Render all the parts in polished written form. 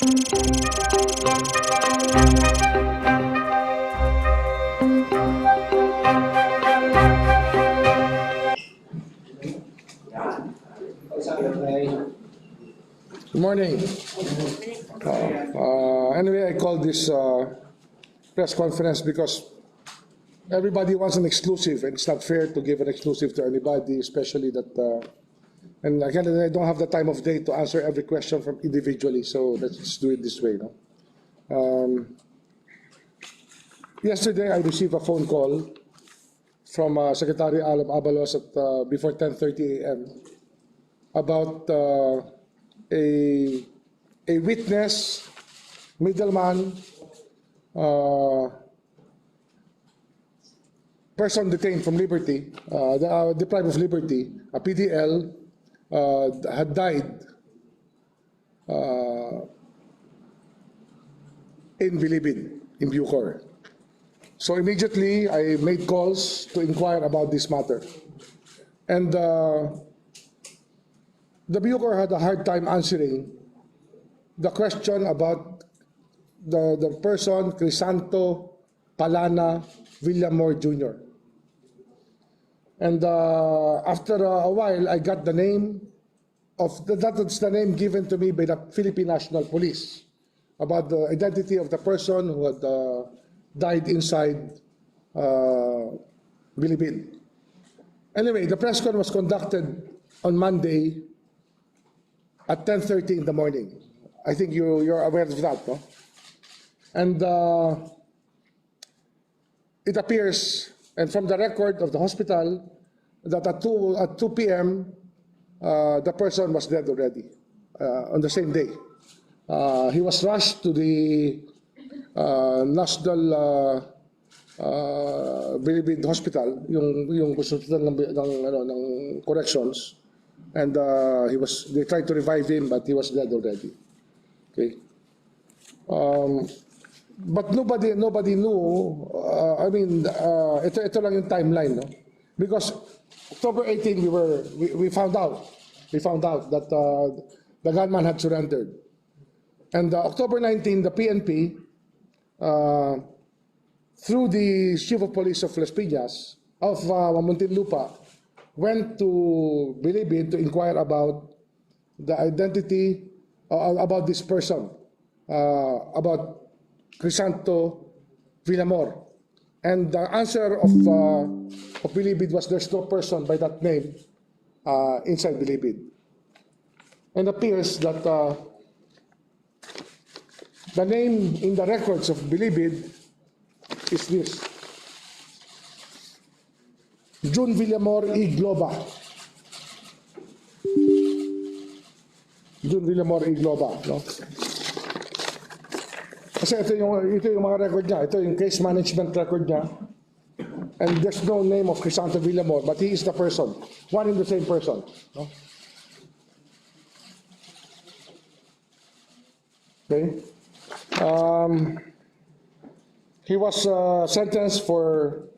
Good morning. Anyway, I called this press conference because everybody wants an exclusive, and it's not fair to give an exclusive to anybody, especially that. And again, I don't have the time of day to answer every question from individually, so let's just do it this way. No? Yesterday, I received a phone call from Secretary Alam Abalos at before 10:30 a.m. about a witness, middleman, person detained from liberty, deprived of liberty, a PDL, had died in Bilibid, in BUCOR. So immediately, I made calls to inquire about this matter. And the BUCOR had a hard time answering the question about the person, Crisanto Palana Villamor Jr. And after a while, I got the name of, that's the name given to me by the Philippine National Police about the identity of the person who had died inside Bilibid. Anyway, the press con was conducted on Monday at 10:30 in the morning. I think you're aware of that, no? And it appears, and from the record of the hospital, that at 2 p.m. The person was dead already on the same day. He was rushed to the National Bilibid Hospital, yung hospital ng corrections, and they tried to revive him, but he was dead already. Okay. But nobody knew. Ito lang yung timeline, no? Because October 18, we found out that the gunman had surrendered, and October 19, the PNP, through the Chief of Police of Las Piñas of Muntinlupa, went to Bilibid to inquire about the identity about this person, about Crisanto Villamor. And the answer of Bilibid was there's no person by that name inside Bilibid. And it appears that the name in the records of Bilibid is this: June Villamor y Globa. June Villamor y Globa, no? Kasi ito yung mga record niya. Ito yung case management record niya. And there's no name of Crisanto Villamor, but he is the person. One and the same person. No? Okay. He was sentenced for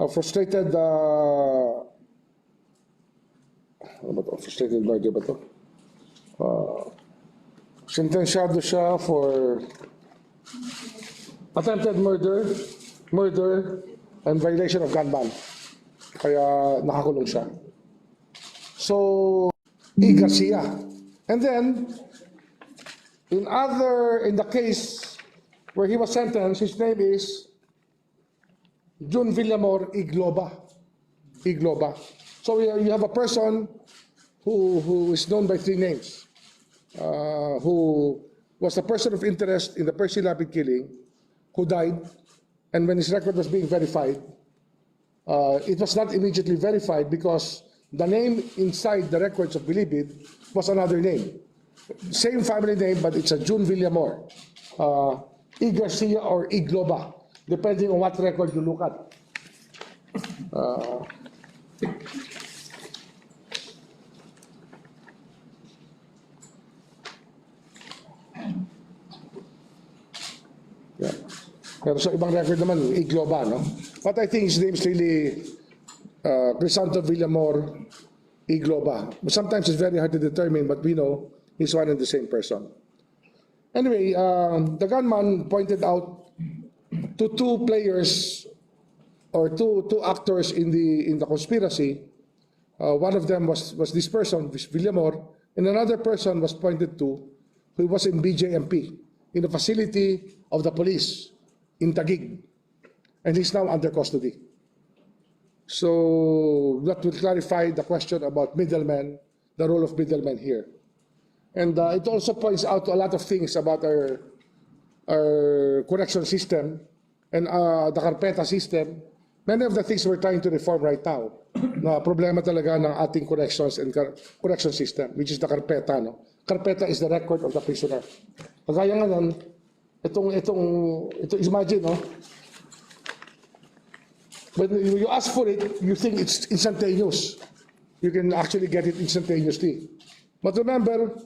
frustrated frustrated murder ba ito? Sentensyado siya for attempted murder, and violation of gun ban. Kaya nakakulong siya. So, Garcia. And then, in the case where he was sentenced, his name is June Villamor y Globa. So you have a person who is known by three names, who was a person of interest in the Percy Lapid killing, who died, and when his record was being verified, it was not immediately verified because the name inside the records of Bilibid was another name. Same family name, but it's a June Villamor, E. Garcia or E. Globa, depending on what record you look at. Yeah. Pero sa ibang record naman, E. Globa, no? But I think his name is really Crisanto Villamor E. Globa. Sometimes it's very hard to determine, but we know he's one and the same person. Anyway, the gunman pointed out to two players or two actors in the conspiracy. One of them was this person, Villamor, and another person was pointed to who was in BJMP, in the facility of the police in Taguig, and he's now under custody. So that will clarify the question about middlemen, the role of middlemen here. And it also points out a lot of things about our correction system and the carpeta system. Many of the things we're trying to reform right now, na problema talaga ng ating corrections and correction system, which is the carpeta. No? Carpeta is the record of the prisoner. Kagaya nga nun, ito imagine, no? When you ask for it, you think it's instantaneous. You can actually get it instantaneously. But remember,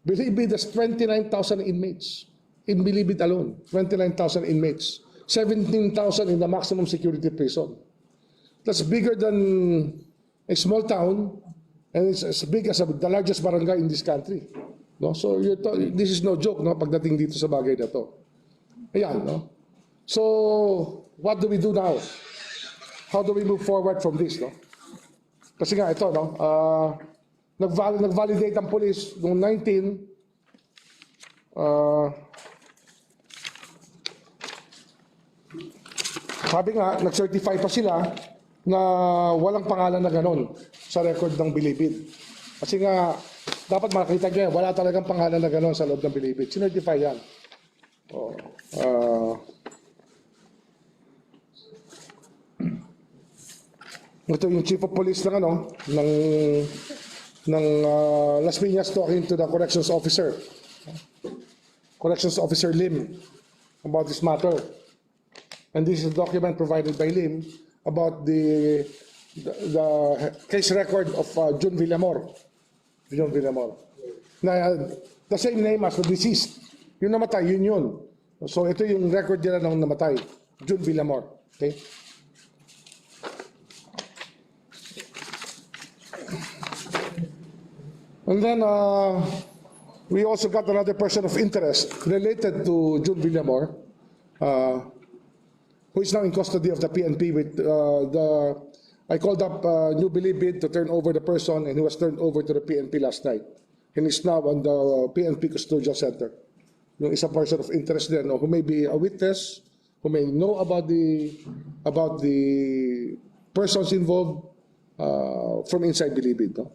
Bilibid has 29,000 inmates. In Bilibid alone, 29,000 inmates. 17,000 in the maximum security prison. That's bigger than a small town, and it's as big as the largest barangay in this country. No? So this is no joke, no? Pagdating dito sa bagay na to. Ayan, no? So what do we do now? How do we move forward from this, no? Kasi nga ito, no? Nag-validate ang police noong 19. Sabi nga, nag-certify pa sila na walang pangalan na ganon sa record ng Bilibid. Kasi nga, dapat makita nyo yan, wala talagang pangalan na ganon sa loob ng Bilibid. Sinertify yan. Ito yung chief of police ng Las Piñas talking to the corrections officer. Corrections officer Lim about this matter. And this is a document provided by Lim about the case record of June Villamor. June Villamor. Na, the same name as the deceased. Yung namatay, yun. So ito yung record nila ng namatay. June Villamor. Okay? And then we also got another person of interest related to June Villamor, who is now in custody of the PNP with I called up New Bilibid to turn over the person, and he was turned over to the PNP last night. And he's now on the PNP Custodial Center. Yung isang person of interest there, no, who may be a witness, who may know about the persons involved from inside Bilibid. No?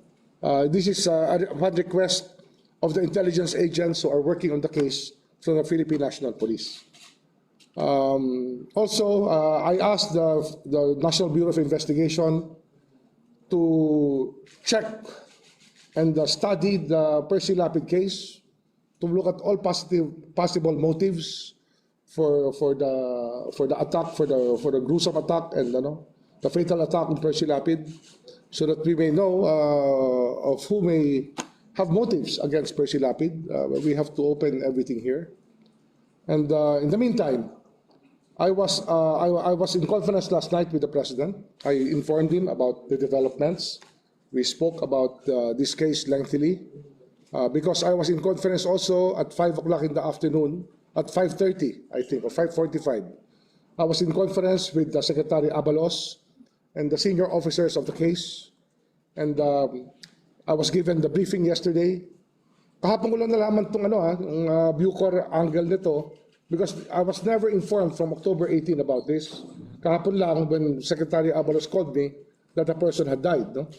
This is upon request of the intelligence agents who are working on the case from the Philippine National Police. Also, I asked the National Bureau of Investigation to check and study the Percy Lapid case, to look at all possible motives for the attack, for the gruesome attack and the fatal attack on Percy Lapid, so that we may know of who may have motives against Percy Lapid. We have to open everything here. And in the meantime, I was in conference last night with the President. I informed him about the developments. We spoke about this case lengthily because I was in conference also at 5 o'clock in the afternoon, at 5:30, I think, or 5:45. I was in conference with the Secretary Abalos and the senior officers of the case. And I was given the briefing yesterday. Kahapon ko lang nalaman itong BUCOR angle nito, because I was never informed from October 18 about this. Kahapon lang when Secretary Abalos called me that the person had died. No?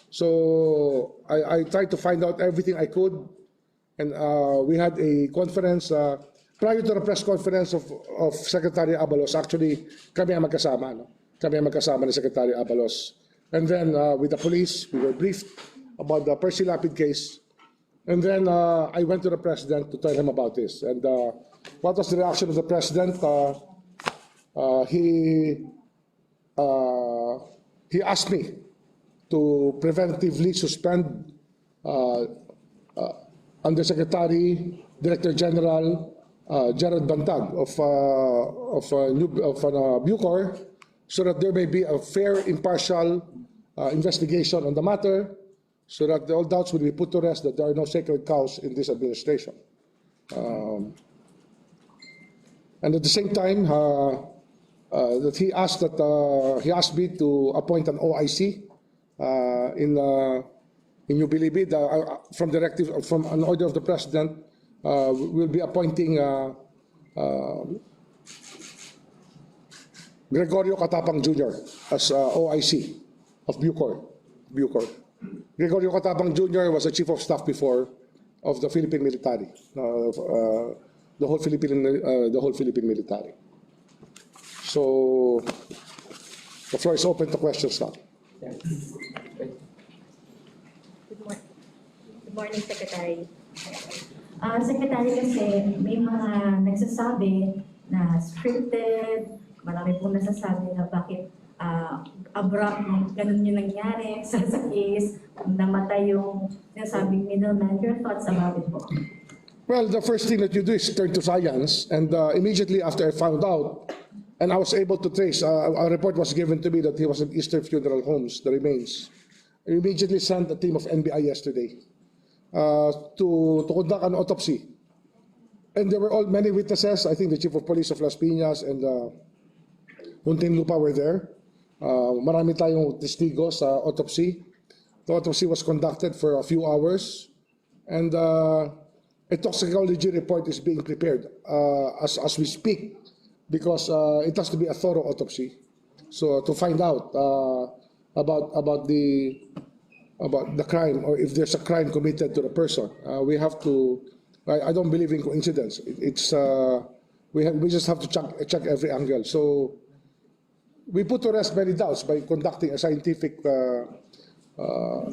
So I tried to find out everything I could, and we had a conference prior to the press conference of Secretary Abalos. Actually, kami ang magkasama. No? Kami ang magkasama ni Secretary Abalos. And then with the police, we were briefed about the Percy Lapid case. And then I went to the President to tell him about this. And what was the reaction of the President? He asked me to preventively suspend Undersecretary, Director General Gerald Bantag of BUCOR, so that there may be a fair, impartial investigation on the matter, so that all doubts will be put to rest that there are no sacred cows in this administration. And at the same time, that he asked me to appoint an OIC in New Bilibid from directive from an order of the president. We'll be appointing Gregorio Catapang Jr. as OIC of BUCOR. Gregorio Catapang Jr. was the chief of staff before of the Philippine military, the whole Philippine military. So the floor is open to questions now. Good morning, Secretary. Secretary, kasi may mga nagsasabi na scripted, marami pong nasasabi na bakit abrupt, ganun yung nangyari sa case, namatay yung nasabing middleman. Your thoughts about it po? Well, the first thing that you do is turn to science, and immediately after I found out, and I was able to trace, a report was given to me that he was in Eastern Funeral Homes, the remains. I immediately sent a team of NBI yesterday to conduct an autopsy. And there were many witnesses. I think the Chief of Police of Las Piñas and Muntinlupa were there. Marami tayong testigo sa autopsy. The autopsy was conducted for a few hours. And a toxicology report is being prepared as we speak, because it has to be a thorough autopsy. So to find out about the crime, or if there's a crime committed to the person, we have to. I don't believe in coincidence. We just have to check every angle. So we put to rest many doubts by conducting a scientific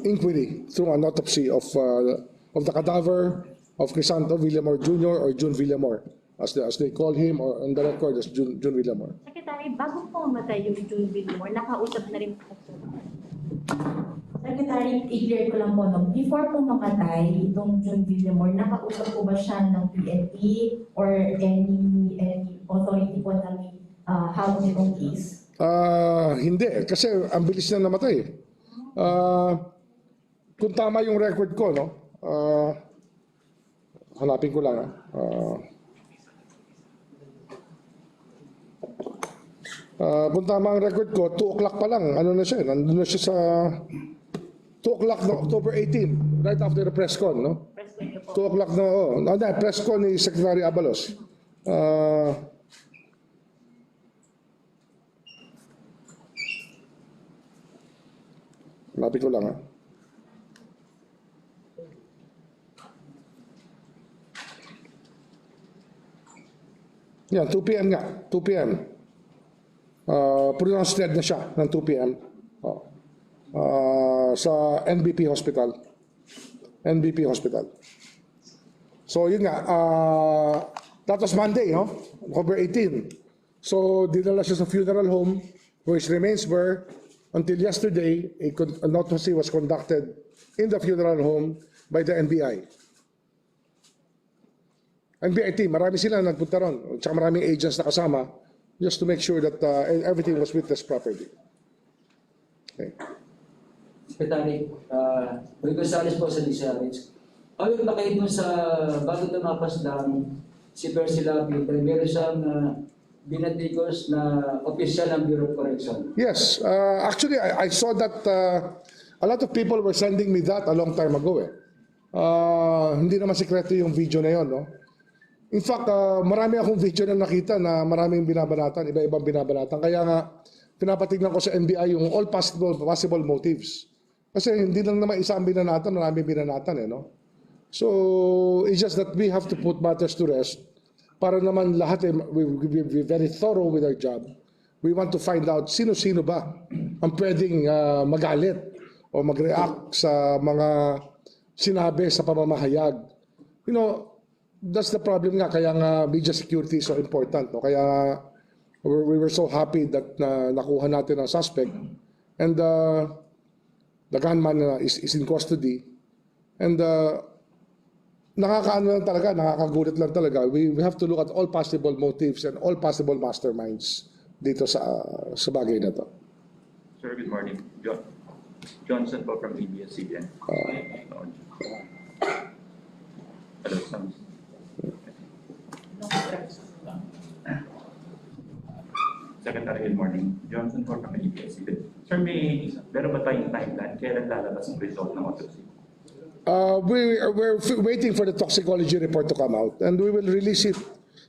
inquiry through an autopsy of the cadaver of Crisanto Villamor Jr. or June Villamor, as they call him, or on the record as June Villamor. Secretary, bago po mamatay yung June Villamor, nakausap na rin po. Secretary, i-clear ko lang po, no? Before po mamatay itong June Villamor, nakausap po ba siya ng PNP or any authority po na may hawak nitong case? Hindi, kasi ang bilis na namatay. Kung tama yung record ko, no? Hanapin ko lang. Kung tama ang record ko, 2 o'clock pa lang. Ano na siya? Nandun na siya sa 2 o'clock no, October 18, right after the press con, no? 2 o'clock na, press con ni Secretary Abalos. Hanapin ko lang, Yan, 2 p.m. nga. 2 p.m. Pronounced dead na siya ng 2 p.m. Sa NBP Hospital. NBP Hospital. So, yun nga. That was Monday, no? October 18. So, dinala siya sa funeral home where his remains were until yesterday. An autopsy was conducted in the funeral home by the NBI. NBI team, marami sila nagpunta ron, tsaka maraming agents na kasama, just to make sure that everything was witnessed properly. Okay. Secretary, may Gonzales po sa DCRH. Ayun na kayo dun sa bago tumapas lang si Percy Lapid, meron siyang binatikos na official ng Bureau of Correction. Yes, actually I saw that a lot of people were sending me that a long time ago. Hindi naman sikreto yung video na yon, no? In fact, marami akong video na nakita na maraming binabanatan, iba-ibang binabanatan. Kaya nga, pinapatignan ko sa NBI yung all possible motives. Kasi hindi lang naman isa ang binanatan, maraming binanatan, no? So, it's just that we have to put matters to rest para naman lahat we be very thorough with our job. We want to find out sino-sino ba ang pwedeng magalit o mag-react sa mga sinabi sa pamamahayag. You know, that's the problem nga, kaya nga media security is so important, no? Kaya we were so happy that nakuha natin ang suspect, and the gunman is in custody, and nakakaano lang talaga, nakakagulat lang talaga. We have to look at all possible motives and all possible masterminds dito sa bagay na to. Sir, good morning. Johnson po from ABS-CBN. Hello, Sam. Secretary, good morning. Johnson for from ABS-CBN. Sir, meron ba tayong timeline? Kailan lalabas ang result ng autopsy? We're waiting for the toxicology report to come out, and we will release it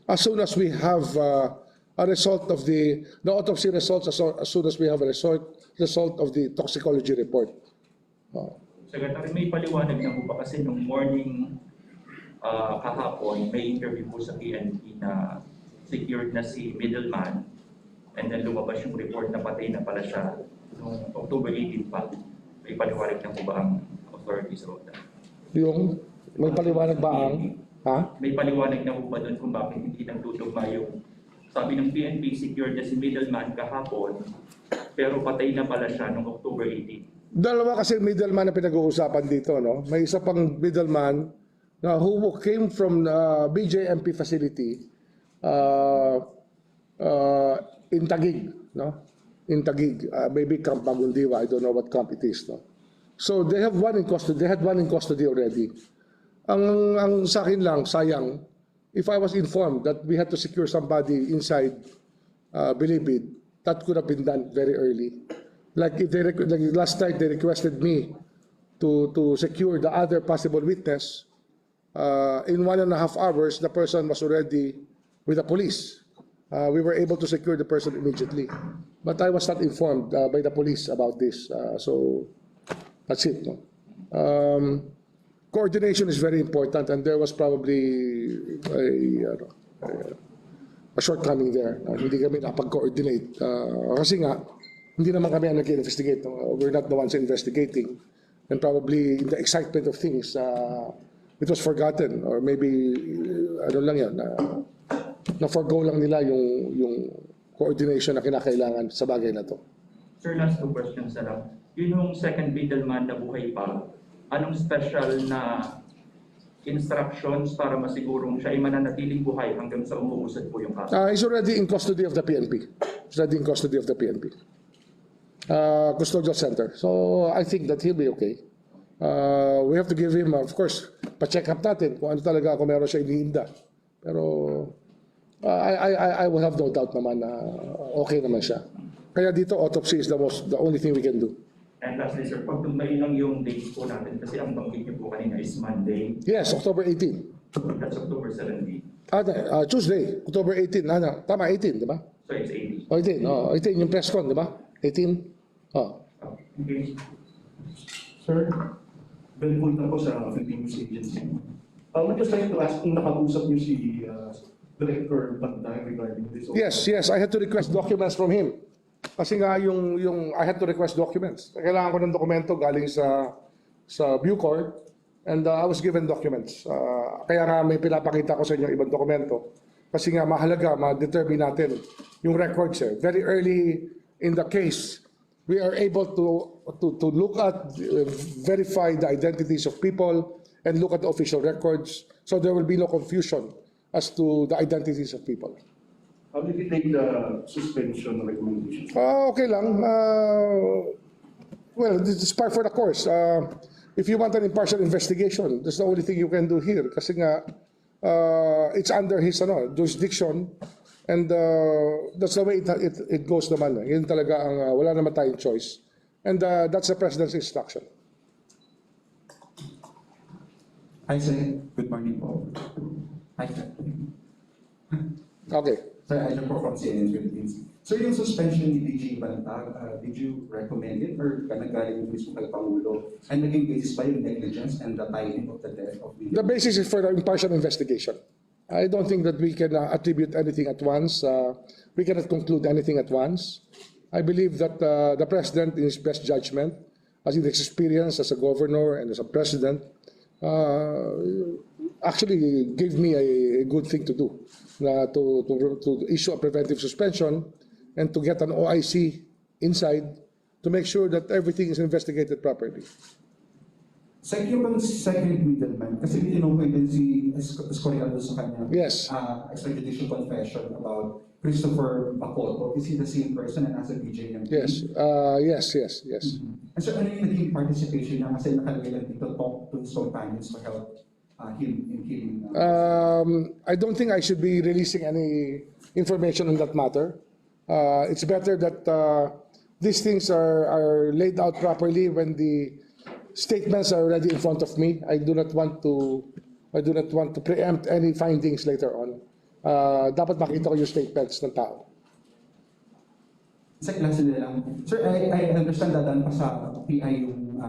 as soon as we have a result of the autopsy results, as soon as we have a result of the toxicology report. Secretary, may paliwanag na po ba kasi nung morning kahapon, may interview po sa PNP na secured na si middleman, and then lumabas yung report na patay na pala siya noong October 18 pa. May paliwanag na po ba ang authorities about that? Yung may paliwanag ba ang May paliwanag na po ba doon kung bakit hindi nagtutugma yung sabi ng PNP secured na si middleman kahapon, pero patay na pala siya noong October 18? Dalawa kasi middleman na pinag-uusapan dito, no? May isa pang middleman na who came from BJMP facility in Taguig, no? In Taguig, maybe Camp Magundiwa, I don't know what camp it is, no? So they have one in custody. They had one in custody already. Ang sa akin lang, sayang, if I was informed that we had to secure somebody inside Bilibid, that could have been done very early. Like if like last night they requested me to secure the other possible witness. In 1.5 hours, the person was already with the police. We were able to secure the person immediately, but I was not informed by the police about this. So that's it. No? Coordination is very important, and there was probably a shortcoming there. Hindi kami nakapag-coordinate. Kasi nga, hindi naman kami ang nag-investigate. No? We're not the ones investigating. And probably in the excitement of things, it was forgotten. Or maybe, ano lang yan, na-forgo lang nila yung coordination na kinakailangan sa bagay na to. Sir, last 2 questions na lang. Yun yung second middleman na buhay pa, anong special na instructions para masigurong siya ay mananatiling buhay hanggang sa umuusad po yung kaso? He's already in custody of the PNP. He's already in custody of the PNP. Custodial center. So I think that he'll be okay. We have to give him, of course, pa-check up natin kung ano talaga kung meron siya iniinda. Pero I will have no doubt naman na okay naman siya. Kaya dito, autopsy is the only thing we can do. And lastly, sir, pagtumbay lang yung dates po natin kasi ang banggit niyo po kanina is Monday. Yes, October 18. That's October 17. Tuesday, October 18. Tama, 18, di ba? So it's 80. 18 yung press con, di ba? 18. Okay. Sir, beneful na po sa Philippine News Agency. I'd just like to ask kung nakag-usap niyo si Director Banday regarding this. Yes, I had to request documents from him. Kasi nga I had to request documents. Kailangan ko ng dokumento galing sa BUCOR, and I was given documents. Kaya nga may pinapakita ko sa inyo ibang dokumento. Kasi nga mahalaga, ma-determine natin yung records. Very early in the case, we are able to look at, verify the identities of people, and look at the official records, so there will be no confusion as to the identities of people. How did you take the suspension recommendation? Okay lang. Well, this is par for the course. If you want an impartial investigation, that's the only thing you can do here. Kasi nga, it's under his jurisdiction, and that's the way it goes naman. Yun talaga ang wala naman tayong choice. And that's the President's instruction. Hi, sir. Good morning po. Hi, sir. Okay. Sir, I po from CNN Philippines. Sir, yung suspension ni DJ Bantag, did you recommend it or kanagaling yung mismo kay Pangulo? And naging basis ba yung negligence and the timing of the death of the... The basis is for the impartial investigation. I don't think that we can attribute anything at once. We cannot conclude anything at once. I believe that the President, in his best judgment, as in his experience as a governor and as a president, actually gave me a good thing to do, to issue a preventive suspension and to get an OIC inside to make sure that everything is investigated properly. Second middleman, kasi tinungkol din si Escorial sa kanya. Yes. Extrajudicial confession about Christopher Bacoto. Is he the same person and as a DJ ng Yes. Yes. And so ano yung naging participation niya kasi nakalagay lang dito, talk to his companions to help him in killing? I don't think I should be releasing any information on that matter. It's better that these things are laid out properly when the statements are already in front of me. I do not want to preempt any findings later on. Dapat makita ko yung statements ng tao. Sa klase na lang. Sir, I understand dadaan pa sa PI yung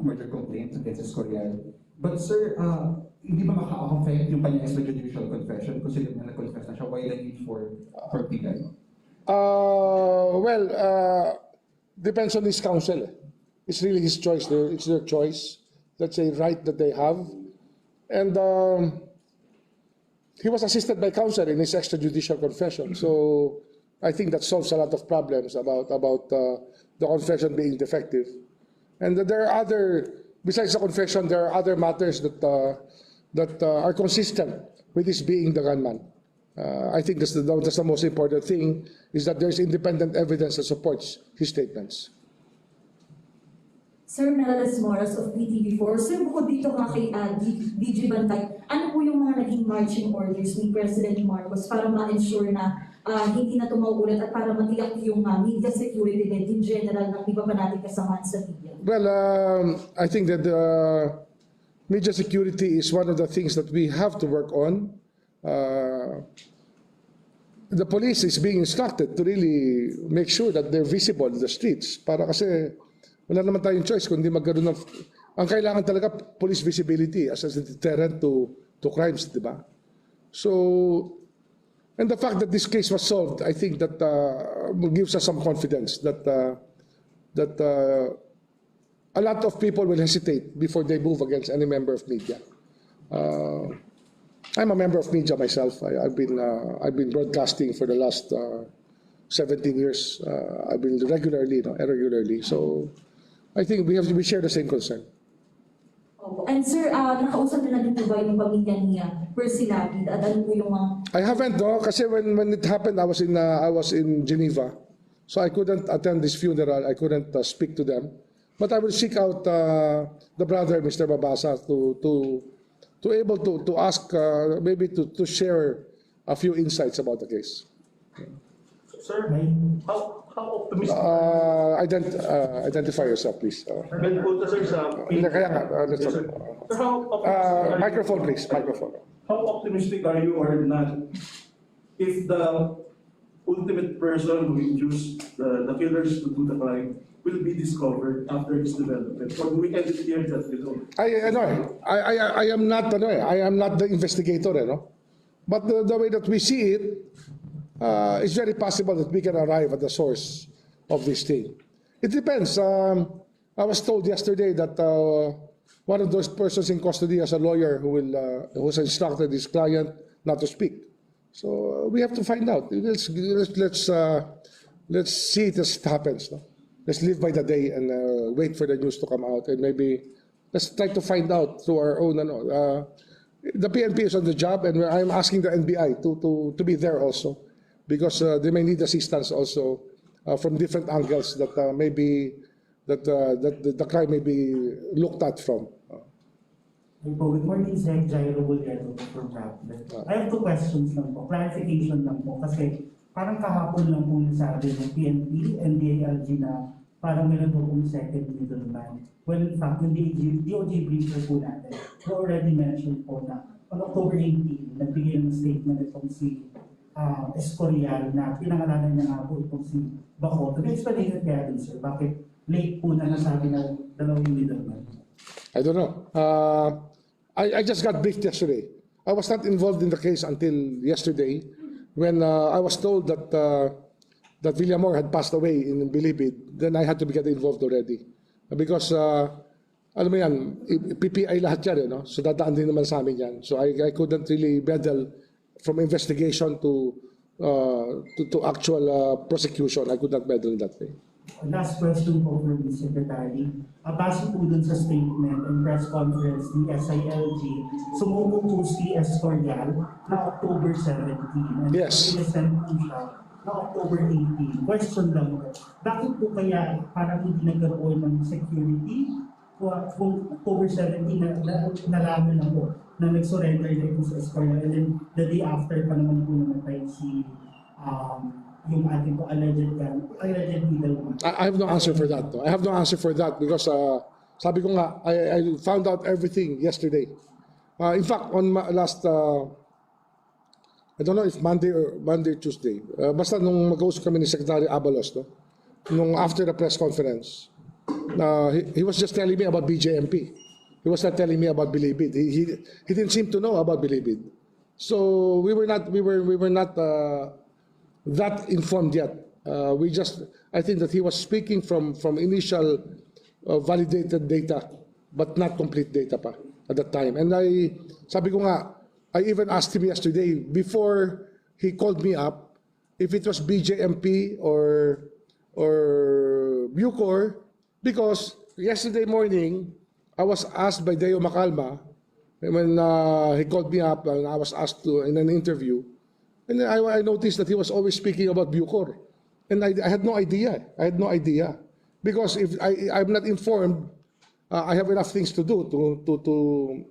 murder complaint against Escorial. But sir, hindi ba maka-affect yung kanyang extrajudicial confession kung sila na nag-confess na siya? Why the need for PI? Well, depends on his counsel. It's really his choice. It's their choice. That's a right that they have. And he was assisted by counsel in his extrajudicial confession. So I think that solves a lot of problems about the confession being defective. And there are besides the confession, there are other matters that are consistent with his being the gunman. I think that's the most important thing, is that there's independent evidence that supports his statements. Sir Melalas Moras of PTV4. Sir, bukod dito nga kay DG Bantay, ano po yung mga naging marching orders ni President Marcos para ma-ensure na hindi na tumauulit at para matiyak yung media security din in general ng iba pa natin kasamahan sa media? Well, I think that media security is one of the things that we have to work on. The police is being instructed to really make sure that they're visible in the streets. Para kasi wala naman tayong choice kundi magkaroon ng... Ang kailangan talaga police visibility as a deterrent to crimes, di ba? So, and the fact that this case was solved, I think that gives us some confidence that a lot of people will hesitate before they move against any member of media. I'm a member of media myself. I've been broadcasting for the last 17 years. I've been regularly. So I think we share the same concern. Opo. And sir, nakausap na din po ba yung pamilya niya personally? At ano po yung mga... I haven't, no, kasi when it happened, I was in Geneva, so I couldn't attend this funeral. I couldn't speak to them, but I will seek out the brother, Mr. Babasa, to able to ask maybe to share a few insights about the case. Sir, how optimistic Identify yourself, please. Ben Punta, sir, sa... Kaya nga, let's Yes, sir. Sir, how optimistic microphone, please. Microphone. How optimistic are you or not if the ultimate person who induced the killers to do the crime will be discovered after its development? Or do we end it here that we don't? I am not the investigator, but the way that we see it, it's very possible that we can arrive at the source of this thing. It depends. I was told yesterday that one of those persons in custody has a lawyer who's instructed his client not to speak. So we have to find out. Let's see it as it happens. No? Let's live by the day and wait for the news to come out, and maybe let's try to find out through our own. The PNP is on the job, and I'm asking the NBI to be there also, because they may need assistance also from different angles that maybe the crime may be looked at from. Good morning, Sir Soj Remulla from Rappler. I have two questions lang po, clarification lang po, kasi parang kahapon lang po nasabi ng PNP and DILG na parang meron po pong second middleman. Well, in fact, yung DOJ briefer po natin, we already mentioned po na on October 18, nagbigay ng statement itong si Escorial na pinangalanan niya nga po itong si BUCOR. Nag-explanation kaya din, sir, bakit late po na nasabi na dalawang middleman? I don't know. I just got briefed yesterday. I was not involved in the case until yesterday, when I was told that Villamor had passed away in Bilibid. Then I had to get involved already, because alam mo yan, PPI lahat yan, so dadaan din naman sa amin yan. So I couldn't really meddle from investigation to actual prosecution. I could not meddle in that way. Last question po from the Secretary. Base po dun sa statement and press conference ni SILG, sumuko po si Escorial na October 17. And Yes. Inisend po siya na October 18. Question lang po, bakit po kaya parang hindi nagkaroon ng security kung October 17 nalaman na po na nag-surrender na po si Escorial, and then the day after pa naman po namatay si yung ating po alleged middleman? I have no answer for that. No? I have no answer for that because sabi ko nga, I found out everything yesterday. In fact, on last, I don't know if Monday or Tuesday, basta nung mag-usap kami ni Secretary Abalos, no? Nung after the press conference, he was just telling me about BJMP. He was not telling me about Bilibid. He didn't seem to know about Bilibid. So we were not that informed yet. I think that he was speaking from initial validated data, but not complete data pa at that time. And sabi ko nga, I even asked him yesterday before he called me up if it was BJMP or BUCOR, because yesterday morning I was asked by Deo Macalma when he called me up and I was asked to in an interview, and then I noticed that he was always speaking about BUCOR, and I had no idea. I had no idea because if I'm not informed, I have enough things to do to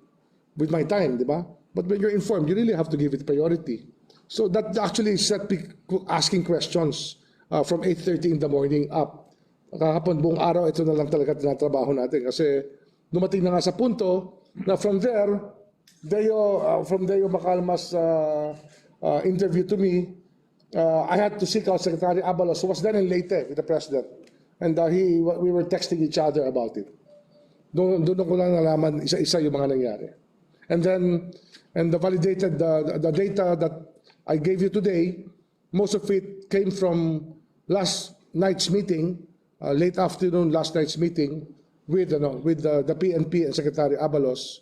with my time, di ba? But when you're informed, you really have to give it priority. So that actually set me asking questions from 8:30 in the morning up. Kahapon buong araw, ito na lang talaga tinatrabaho natin kasi dumating na nga sa punto na from there, from Deo Macalma's interview to me, I had to seek out Secretary Abalos, who was then in Leyte with the President. And we were texting each other about it. Doon ko lang nalaman isa-isa yung mga nangyari. And then, the validated, the data that I gave you today, most of it came from last night's meeting, late afternoon last night's meeting with the PNP and Secretary Abalos.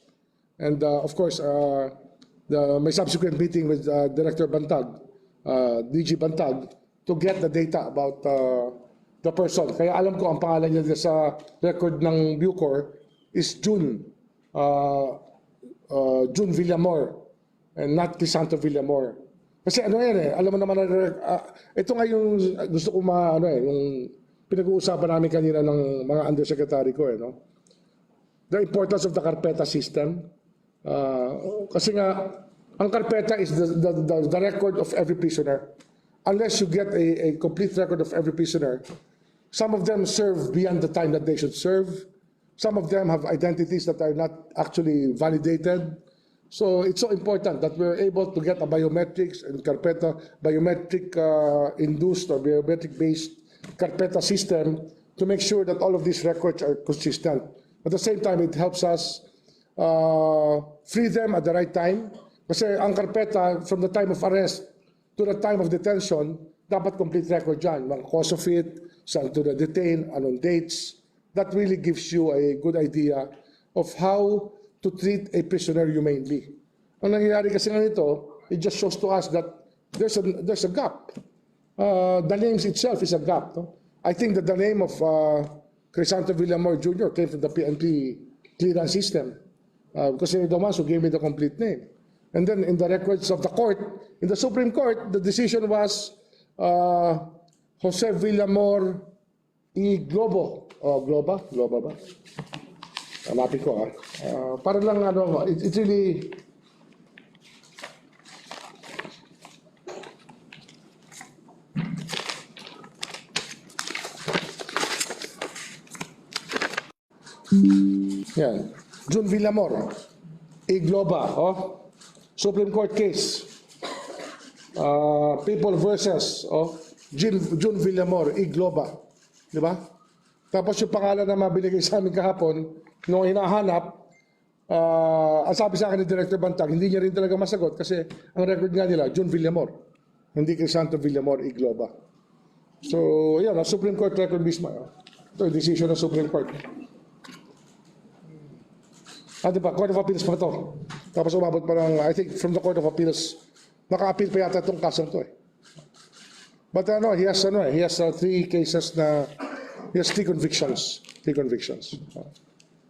And of course, my subsequent meeting with Director Bantag, DG Bantag, to get the data about the person. Kaya alam ko ang pangalan niya sa record ng BUCOR is June Villamor and not Crisanto Villamor. Kasi ano yan alam mo naman, ito nga yung gusto ko yung pinag-uusapan namin kanina ng mga undersecretary ko, no? The importance of the carpeta system. Kasi nga, ang carpeta is the record of every prisoner. Unless you get a complete record of every prisoner, some of them serve beyond the time that they should serve. Some of them have identities that are not actually validated. So it's so important that we're able to get a biometrics and biometric induced or biometric based carpeta system to make sure that all of these records are consistent. At the same time, it helps us free them at the right time. Kasi ang carpeta, from the time of arrest to the time of detention, dapat complete record dyan. Mga cause of it, saan to the detained, anong dates. That really gives you a good idea of how to treat a prisoner humanely. Ang nangyayari kasi nga nito, it just shows to us that there's a gap. The names itself is a gap. No? I think that the name of Crisanto Villamor Jr. came from the PNP clearance system because they're the ones who gave me the complete name. And then in the records of the court, in the Supreme Court, the decision was Jose Villamor E. Globo. Globa ba? Hanapin ko para lang it really yan. June Villamor E. Globa, Supreme Court case. People versus June Villamor E. Globa. Di ba? Tapos yung pangalan na mabinigay sa amin kahapon, nung hinahanap, ang sabi sa akin ni Director Bantag, hindi niya rin talaga masagot kasi ang record nga nila, June Villamor, hindi Crisanto Villamor E. Globa. So, yan, ang Supreme Court record mismo. Ito yung decision ng Supreme Court. Diba, Court of Appeals pa ito. Tapos umabot pa ng, I think, from the Court of Appeals, naka-appeal pa yata itong kasong to But he has 3 cases na, he has 3 convictions. 3 convictions.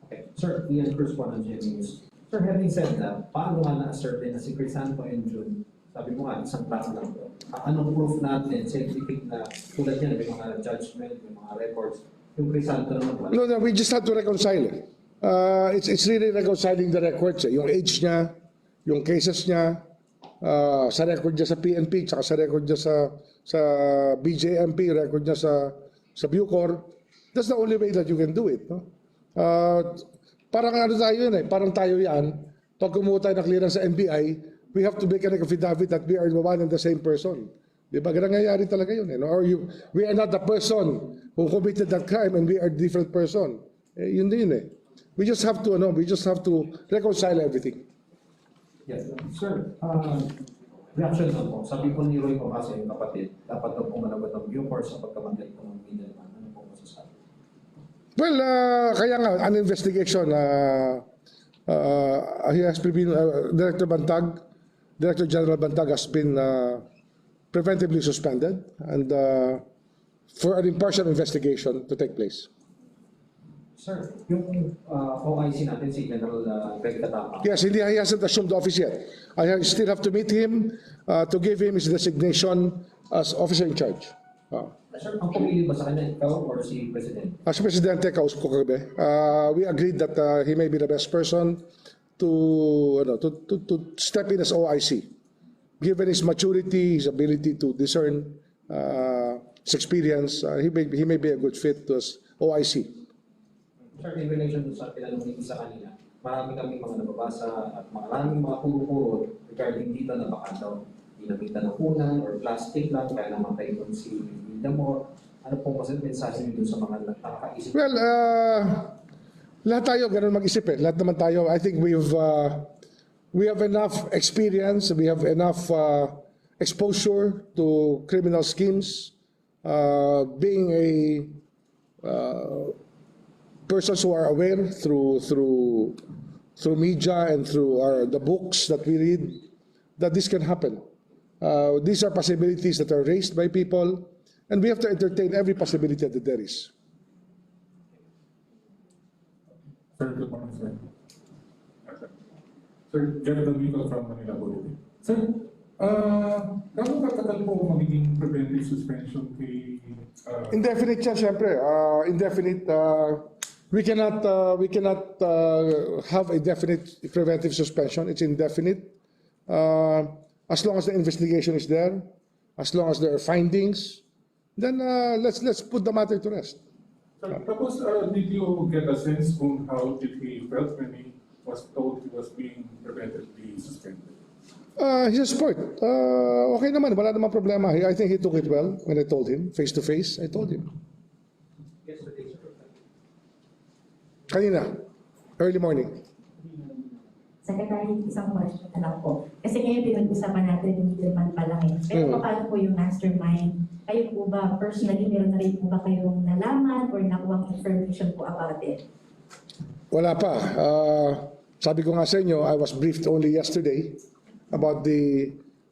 Okay. Sir, Ian Cruz po ng News. Sir, having said that, paano nga na-ascertain na si Crisanto and June, sabi mo nga, isang tao lang to. Anong proof natin, scientific na tulad yan, may mga judgment, may mga records, yung Crisanto naman wala? No, we just have to reconcile it. It's really reconciling the records. Yung age niya, yung cases niya, sa record niya sa PNP, tsaka sa record niya sa BJMP, record niya sa BUCOR. That's the only way that you can do it. No? Parang ano tayo yun parang tayo yan, pag kumuha tayo ng clearance sa NBI, we have to make an affidavit that we are one and the same person. Di ba? Ganang nangyayari talaga yun. No? Or we are not the person who committed that crime and we are a different person. Yun din We just have to reconcile everything. Yes, sir. Reaction lang po. Sabi po ni Roy po kasi yung kapatid, dapat daw po managot ng BUCOR sa pagkamatay po ng middleman. Ano po masasabi? Well, kaya nga, an investigation, he has been, Director General Bantag has been preventively suspended and for an impartial investigation to take place. Sir, yung OIC natin, si General Greg Katapa. Yes, he hasn't assumed office yet. I still have to meet him to give him his designation as officer in charge. Sir, ang pumili ba sa kanya, ikaw or si President? As Presidente, kausap ko kagabi, we agreed that he may be the best person to step in as OIC. Given his maturity, his ability to discern, his experience, he may be a good fit as OIC. Sir, in relation to sa tinanong ni isa kanina, marami kami mga nababasa at maraming mga puro-puro regarding dito na baka daw ginamitan ng kunan or plastic lang kaya namatay doon si Damor. Ano po kasi mensahe niyo doon sa mga nakakaisip? Well, lahat tayo ganun mag-isip Lahat naman tayo. I think we have enough experience, we have enough exposure to criminal schemes, being a persons who are aware through media and through the books that we read that this can happen. These are possibilities that are raised by people, and we have to entertain every possibility that there is. Sir, good morning, sir. Sir, Jerry Domingo from Manila Bulletin. Sir, gano'ng katagal po magiging preventive suspension kay... Indefinite siya, siyempre. Indefinite. We cannot have a definite preventive suspension. It's indefinite. As long as the investigation is there, as long as there are findings, then let's put the matter to rest. Sir, tapos did you get a sense on how did he felt when he was told he was being preventively suspended? He's a sport. Okay naman, wala namang problema. I think he took it well when I told him, face to face. I told him. Kanina, early morning. Secretary, isang question na lang po. Kasi ngayon pinag-usapan natin yung middleman pa lang Pero paano po yung mastermind? Kayo po ba, personally, meron na rin po ba kayong nalaman or nakuha information po about it? Wala pa. Sabi ko nga sa inyo, I was briefed only yesterday about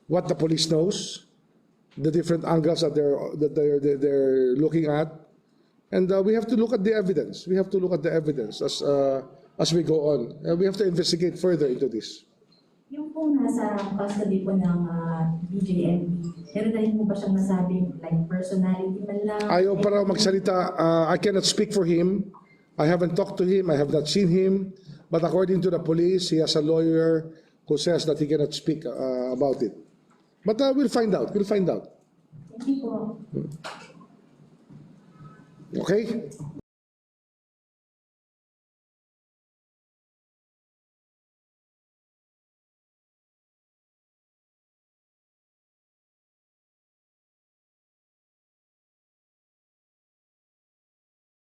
what the police knows, the different angles that they're looking at, and we have to look at the evidence. We have to look at the evidence as we go on. We have to investigate further into this. Yung po nasa custody po ng BJMP, meron na rin po ba siyang nasabing like personality man lang? Ayaw pa raw magsalita. I cannot speak for him. I haven't talked to him. I have not seen him. But according to the police, he has a lawyer who says that he cannot speak about it. But we'll find out. We'll find out. Hindi po. Okay?